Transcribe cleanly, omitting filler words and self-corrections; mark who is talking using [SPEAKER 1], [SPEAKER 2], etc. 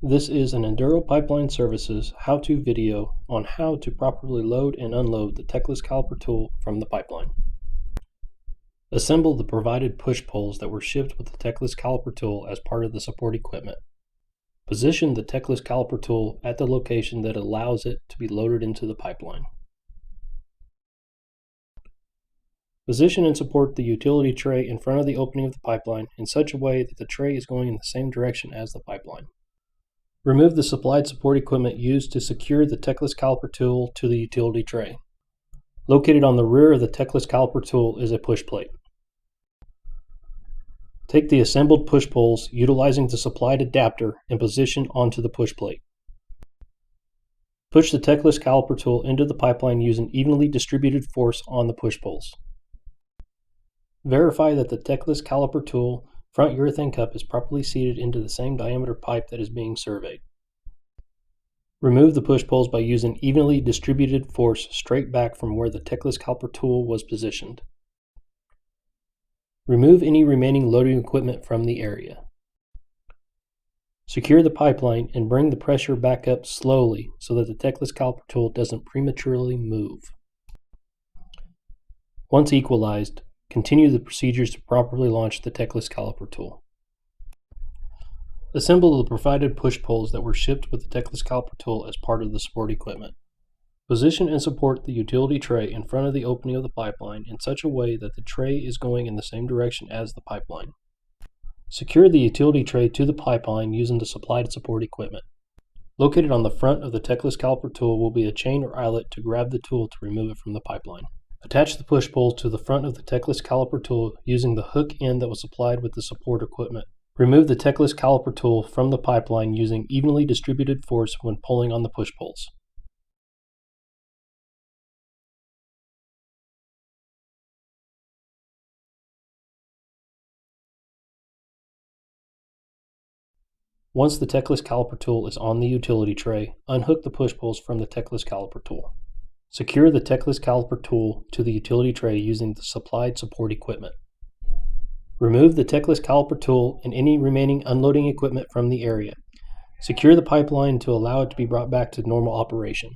[SPEAKER 1] This is an Enduro Pipeline Services how-to video on how to properly load and unload the Techless Caliper tool from the pipeline. Assemble the provided push poles that were shipped with the Techless Caliper tool as part of the support equipment. Position the Techless Caliper tool at the location that allows it to be loaded into the pipeline. Position and support the utility tray in front of the opening of the pipeline in such a way that the tray is going in the same direction as the pipeline. Remove the supplied support equipment used to secure the Techless Caliper tool to the utility tray. Located on the rear of the Techless Caliper tool is a push plate. Take the assembled push poles utilizing the supplied adapter and position onto the push plate. Push the Techless Caliper tool into the pipeline using evenly distributed force on the push poles. Verify that the Techless Caliper tool front urethane cup is properly seated into the same diameter pipe that is being surveyed. Remove the push poles by using evenly distributed force straight back from where the Techless Caliper tool was positioned. Remove any remaining loading equipment from the area. Secure the pipeline and bring the pressure back up slowly so that the Techless Caliper tool doesn't prematurely move. Once equalized, continue the procedures to properly launch the Techless Caliper tool. Assemble the provided push poles that were shipped with the Techless Caliper tool as part of the support equipment. Position and support the utility tray in front of the opening of the pipeline in such a way that the tray is going in the same direction as the pipeline. Secure the utility tray to the pipeline using the supplied support equipment. Located on the front of the Techless Caliper tool will be a chain or eyelet to grab the tool to remove it from the pipeline. Attach the push poles to the front of the Techless Caliper tool using the hook end that was supplied with the support equipment. Remove the Techless Caliper tool from the pipeline using evenly distributed force when pulling on the push poles. Once the Techless Caliper tool is on the utility tray, unhook the push poles from the Techless Caliper tool. Secure the Techless Caliper tool to the utility tray using the supplied support equipment. Remove the Techless Caliper tool and any remaining unloading equipment from the area. Secure the pipeline to allow it to be brought back to normal operation.